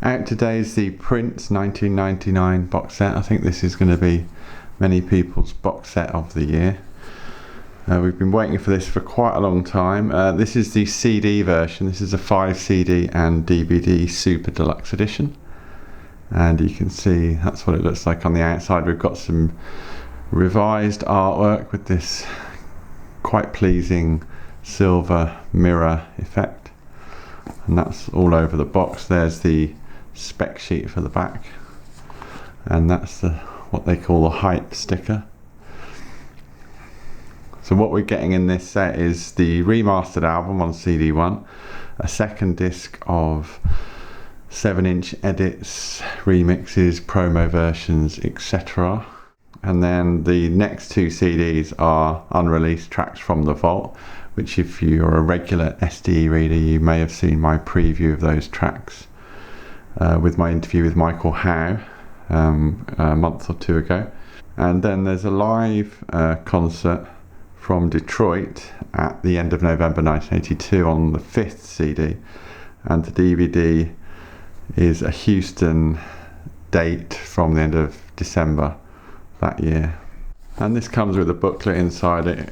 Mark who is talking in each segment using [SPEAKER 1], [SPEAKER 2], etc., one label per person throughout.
[SPEAKER 1] Out today is the Prince 1999 box set. I think this is going to be many people's box set of the year. We've been waiting for this for quite a long time. This is the CD version. This is a 5 CD and DVD Super Deluxe edition. And you can see that's what it looks like on the outside. We've got some revised artwork with this quite pleasing silver mirror effect. And that's all over the box. There's the spec sheet for the back. And that's what they call the hype sticker. So what we're getting in this set is the remastered album on CD1, a second disc of 7-inch edits, remixes, promo versions, etc. And then the next 2 CDs are unreleased tracks from the vault, which if you're a regular SDE reader, you may have seen my preview of those tracks with my interview with Michael Howe a month or 2 ago. And then there's a live concert from Detroit at the end of November 1982 on the 5th CD, and the DVD is a Houston date from the end of December that year. And this comes with a booklet inside it.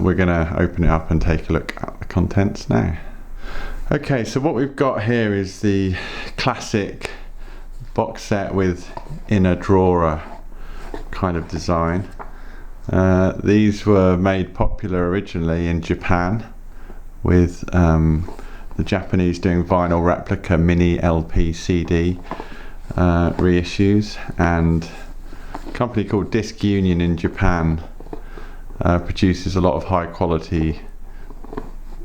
[SPEAKER 1] We're going to open it up and take a look at the contents now. Okay, so what we've got here is the classic box set with inner drawer kind of design. These were made popular originally in Japan with the Japanese doing vinyl replica mini LP CD reissues, and a company called Disc Union in Japan produces a lot of high quality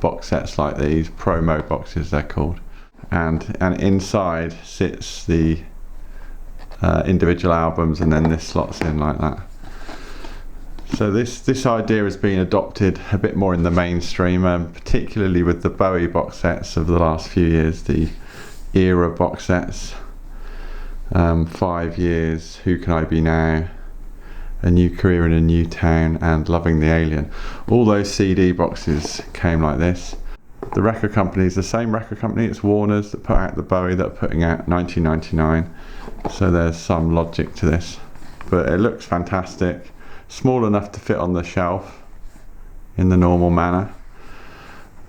[SPEAKER 1] box sets like these, promo boxes they're called, and inside sits the individual albums, and then this slots in like that. So this idea has been adopted a bit more in the mainstream, particularly with the Bowie box sets of the last few years, the era box sets, 5 Years, Who Can I Be Now, A New Career in a New Town, and Loving the Alien. All those CD boxes came like this. The record company is the same record company, it's Warner's that put out the Bowie that are putting out 1999, so there's some logic to this. But it looks fantastic, small enough to fit on the shelf in the normal manner,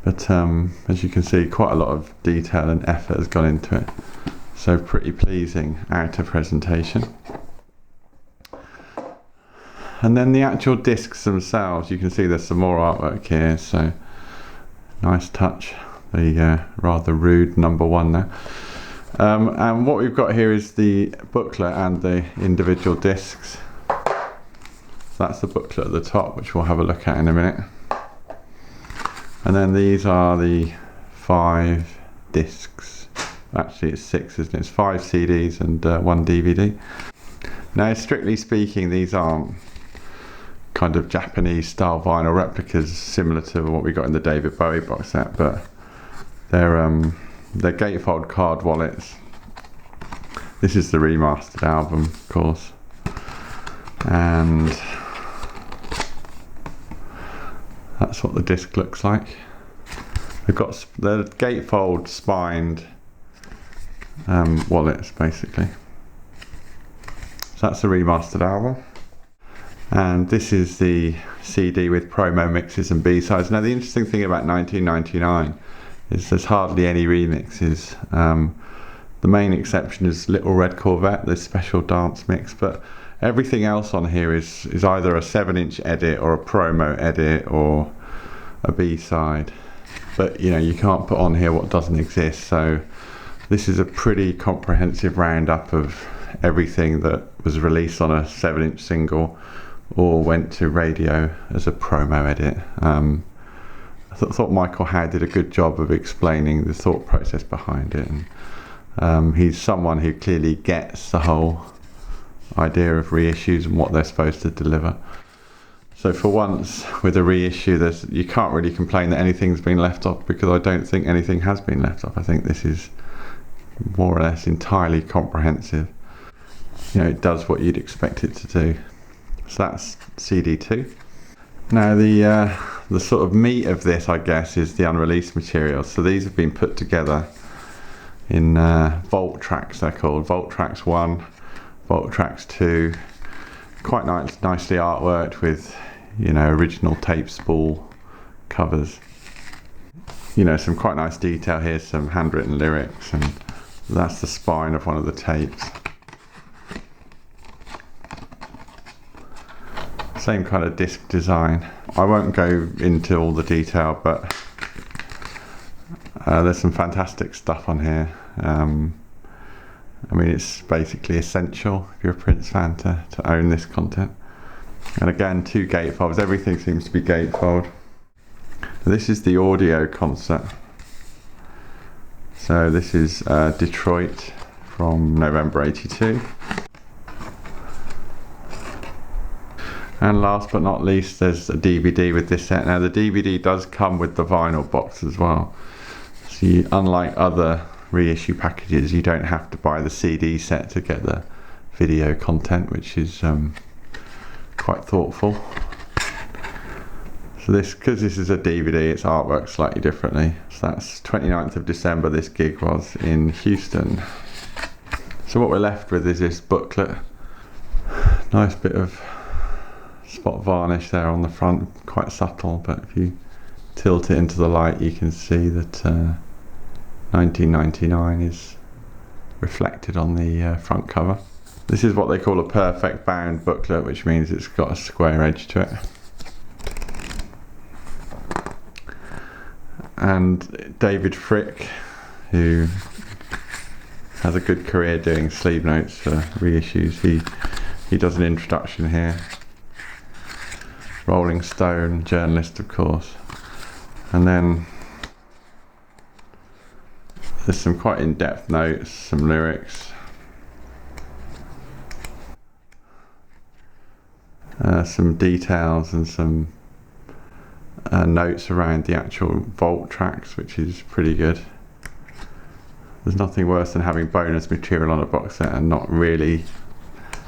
[SPEAKER 1] but as you can see, quite a lot of detail and effort has gone into it, so pretty pleasing outer presentation. And then the actual discs themselves, you can see there's some more artwork here, so nice touch, the rather rude number 1 there. And what we've got here is the booklet and the individual discs. That's the booklet at the top, which we'll have a look at in a minute. And then these are the 5 discs. Actually it's 6, isn't it? It's 5 CDs and 1 DVD. Now, strictly speaking, these aren't kind of Japanese style vinyl replicas similar to what we got in the David Bowie box set, but they're gatefold card wallets. This is the remastered album, of course, and that's what the disc looks like. They've got the gatefold spined wallets basically. So that's the remastered album. And this is the CD with promo mixes and B-sides. Now the interesting thing about 1999 is there's hardly any remixes. The main exception is Little Red Corvette, the special dance mix, but everything else on here is either a 7-inch edit or a promo edit or a B-side. But you know, you can't put on here what doesn't exist, so this is a pretty comprehensive roundup of everything that was released on a 7-inch single or went to radio as a promo edit. I thought Michael Howe did a good job of explaining the thought process behind it, and he's someone who clearly gets the whole idea of reissues and what they're supposed to deliver. So for once with a reissue, you can't really complain that anything's been left off, because I don't think anything has been left off. I think this is more or less entirely comprehensive. You know, it does what you'd expect it to do. So that's CD2. Now the sort of meat of this, I guess, is the unreleased material. So these have been put together in vault tracks, they're called. Vault tracks 1, vault tracks 2. Quite nicely artworked with, you know, original tape spool covers. You know, some quite nice detail here, some handwritten lyrics, and that's the spine of one of the tapes. Same kind of disc design. I won't go into all the detail, but there's some fantastic stuff on here. I mean, it's basically essential if you're a Prince fan to own this content. And again, 2 gatefolds. Everything seems to be gatefold. This is the audio concert. So this is Detroit from November '82. And last but not least, there's a DVD with this set. Now the DVD does come with the vinyl box as well. So unlike other reissue packages, you don't have to buy the CD set to get the video content, which is quite thoughtful. So because this is a DVD, its artwork slightly differently. So that's 29th of December this gig was in Houston. So what we're left with is this booklet. Nice bit of spot varnish there on the front, quite subtle, but if you tilt it into the light you can see that 1999 is reflected on the front cover. This is what they call a perfect bound booklet, which means it's got a square edge to it. And David Frick, who has a good career doing sleeve notes for reissues, he does an introduction here. Rolling Stone journalist, of course. And then there's some quite in-depth notes, some lyrics, some details and some notes around the actual vault tracks, which is pretty good. There's nothing worse than having bonus material on a box set and not really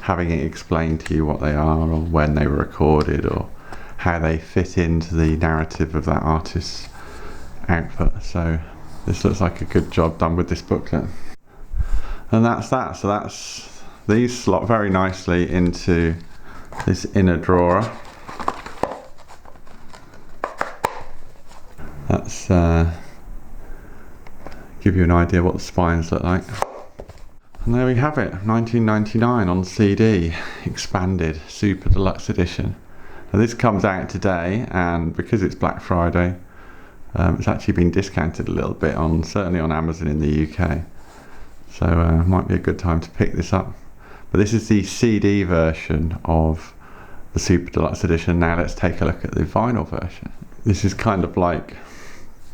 [SPEAKER 1] having it explained to you what they are or when they were recorded or how they fit into the narrative of that artist's output. So this looks like a good job done with this booklet. And that's that. So these slot very nicely into this inner drawer. That's give you an idea what the spines look like. And there we have it, 1999 on CD, expanded, super deluxe edition. Now this comes out today, and because it's Black Friday, it's actually been discounted a little bit certainly on Amazon in the UK. So might be a good time to pick this up. But this is the CD version of the super deluxe edition. Now let's take a look at the vinyl version. This is kind of like,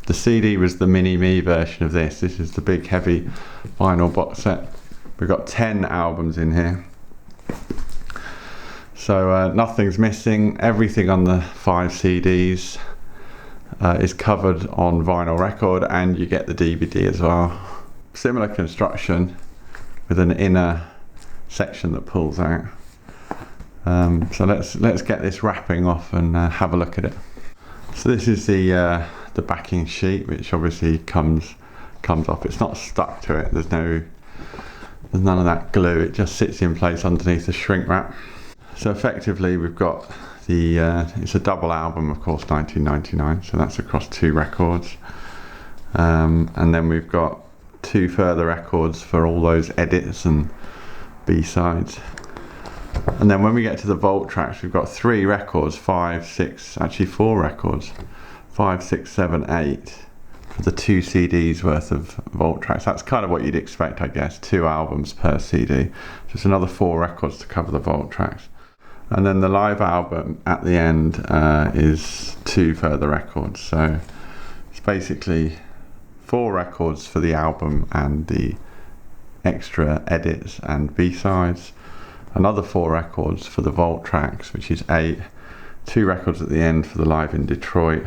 [SPEAKER 1] the CD was the mini-me version of this. This is the big heavy vinyl box set. We've got 10 albums in here. So nothing's missing. Everything on the 5 CDs is covered on vinyl record, and you get the DVD as well. Similar construction with an inner section that pulls out. So let's get this wrapping off and have a look at it. So this is the backing sheet, which obviously comes off. It's not stuck to it. There's none of that glue. It just sits in place underneath the shrink wrap. So effectively we've got it's a double album, of course, 1999, so that's across 2 records. And then we've got 2 further records for all those edits and B-sides. And then when we get to the vault tracks, we've got 3 records, 5, 6, actually 4 records, 5, 6, 7, 8 for the 2 CDs worth of vault tracks. That's kind of what you'd expect, I guess, 2 albums per CD. So it's another 4 records to cover the vault tracks. And then the live album at the end is 2 further records. So it's basically 4 records for the album and the extra edits and B-sides. Another 4 records for the vault tracks, which is 8. 2 records at the end for the live in Detroit.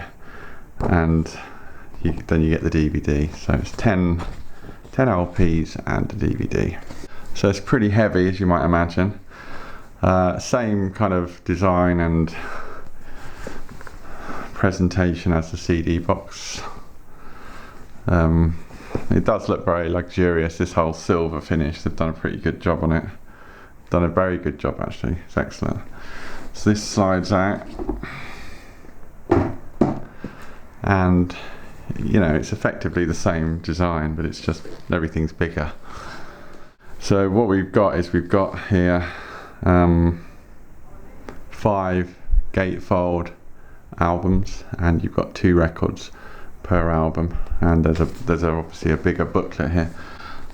[SPEAKER 1] And then you get the DVD. So it's 10 LPs and a DVD. So it's pretty heavy, as you might imagine. Same kind of design and presentation as the CD box. It does look very luxurious, this whole silver finish. They've done a pretty good job on it. Done a very good job actually, it's excellent. So this slides out, and you know, it's effectively the same design, but it's just everything's bigger. So what we've got is we've got here 5 gatefold albums, and you've got 2 records per album, and there's obviously a bigger booklet here.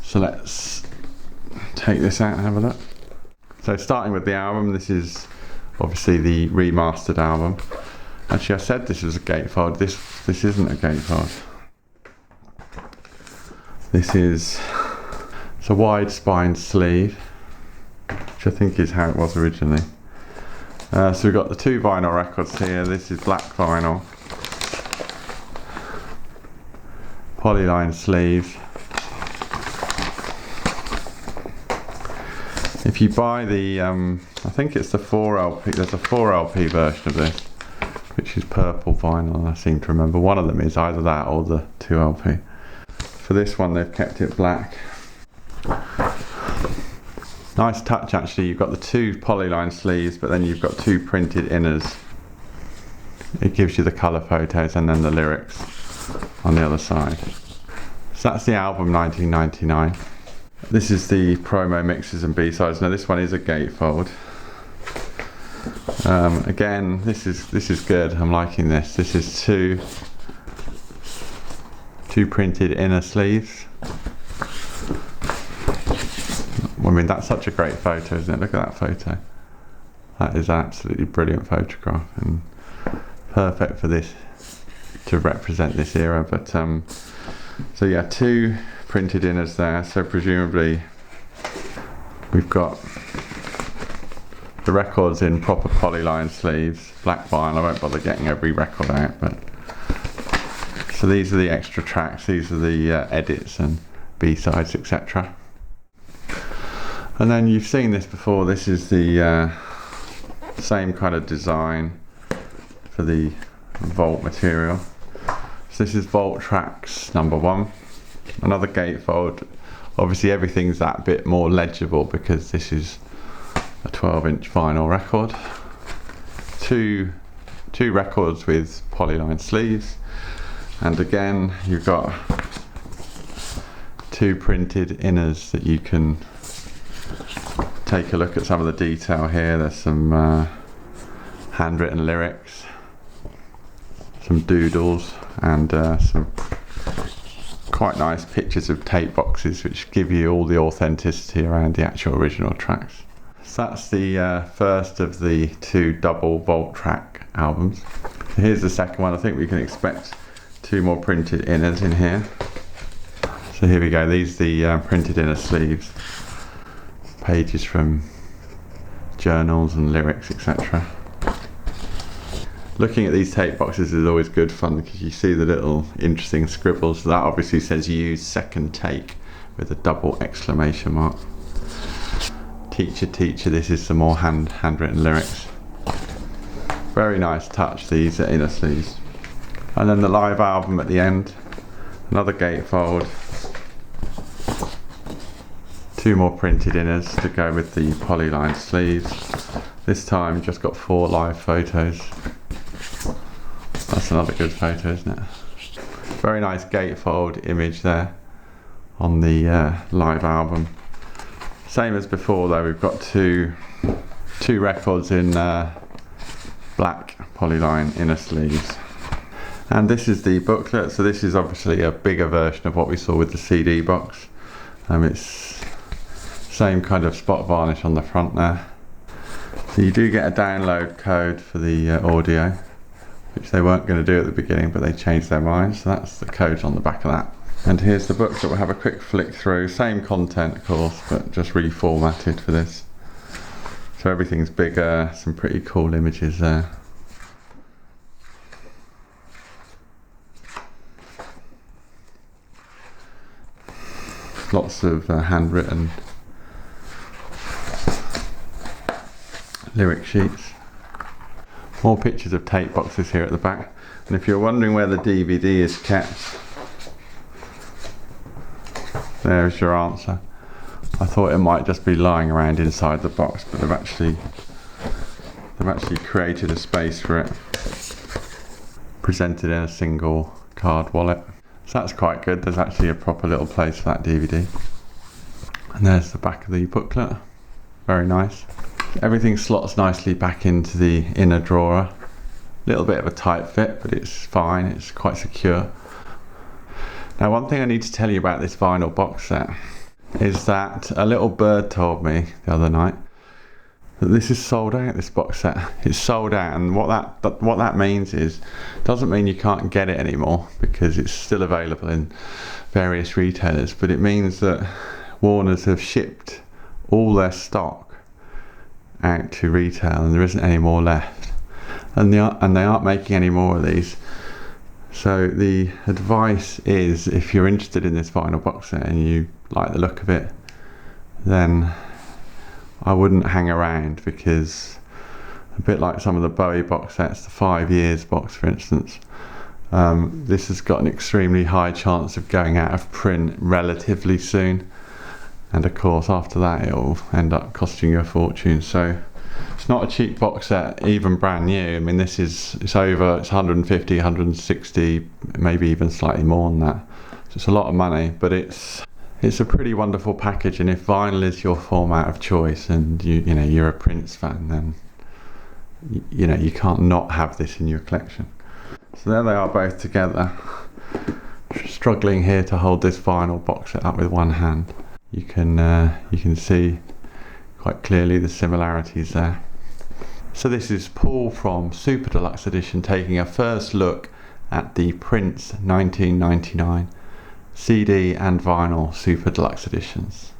[SPEAKER 1] So let's take this out and have a look. So starting with the album, this is obviously the remastered album. Actually, I said this was a gatefold. This isn't a gatefold. This is, it's a wide spine sleeve, which I think is how it was originally. So we've got the 2 vinyl records here. This is black vinyl, polyline sleeves. If you buy the, I think it's the 4LP, there's a 4LP version of this, which is purple vinyl, I seem to remember. One of them is either that or the 2LP. For this one they've kept it black. Nice touch actually, you've got the 2 polyline sleeves, but then you've got 2 printed inners. It gives you the colour photos and then the lyrics on the other side. So that's the album 1999. This is the promo mixes and B-sides. Now this one is a gatefold. Again, this is good. I'm liking this. This is two printed inner sleeves. I mean, that's such a great photo, isn't it? Look at that photo. That is an absolutely brilliant photograph and perfect for this, to represent this era. But so yeah, 2 printed inners there. So presumably we've got the records in proper polyline sleeves, black vinyl. I won't bother getting every record out, but so these are the extra tracks, these are the edits and B-sides, etc. And then you've seen this before, this is the same kind of design for the vault material. So this is Vault Tracks number 1, another gatefold. Obviously everything's that bit more legible because this is a 12-inch vinyl record. Two records with polyline sleeves, and again you've got 2 printed inners that you can take a look at some of the detail here. There's some handwritten lyrics, some doodles, and some quite nice pictures of tape boxes which give you all the authenticity around the actual original tracks. So that's the first of the 2 double Vault Track albums. So here's the second one. I think we can expect 2 more printed inners in here. So here we go, these are the printed inner sleeves. Pages from journals and lyrics, etc. Looking at these tape boxes is always good fun because you see the little interesting scribbles. So that obviously says use second take with a double exclamation mark. Teacher, teacher, this is some more handwritten lyrics. Very nice touch, these inner sleeves. And then the live album at the end, another gatefold. 2 more printed inners to go with the polyline sleeves. This time just got 4 live photos. That's another good photo, isn't it? Very nice gatefold image there on the live album. Same as before though, we've got two records in black polyline inner sleeves. And this is the booklet, so this is obviously a bigger version of what we saw with the CD box. It's same kind of spot varnish on the front there. So you do get a download code for the audio, which they weren't going to do at the beginning, but they changed their minds. So that's the code on the back of that. And here's the booklet. We'll have a quick flick through. Same content, of course, but just reformatted for this. So everything's bigger, some pretty cool images there. Lots of handwritten lyric sheets. More pictures of tape boxes here at the back. And if you're wondering where the DVD is kept, there's your answer. I thought it might just be lying around inside the box, but they've actually created a space for it, presented in a single card wallet. So that's quite good. There's actually a proper little place for that DVD. And there's the back of the booklet. Very nice. Everything slots nicely back into the inner drawer. Little bit of a tight fit, but it's fine. It's quite secure. Now, one thing I need to tell you about this vinyl box set is that a little bird told me the other night that this is sold out, this box set. It's sold out, and what that means is, doesn't mean you can't get it anymore, because it's still available in various retailers, but it means that Warner's have shipped all their stock out to retail and there isn't any more left, and they aren't making any more of these. So the advice is, if you're interested in this vinyl box set and you like the look of it, then I wouldn't hang around, because a bit like some of the Bowie box sets, the 5 years box for instance, this has got an extremely high chance of going out of print relatively soon, and of course after that it'll end up costing you a fortune. So it's not a cheap box set, even brand new. I mean, it's 150, 160, maybe even slightly more than that. So it's a lot of money, but it's a pretty wonderful package. And if vinyl is your format of choice, and you're a Prince fan, then you can't not have this in your collection. So there they are, both together. Struggling here to hold this vinyl box set up with one hand. You can see quite clearly the similarities there. So this is Paul from Super Deluxe Edition taking a first look at the Prince 1999 CD and vinyl Super Deluxe Editions.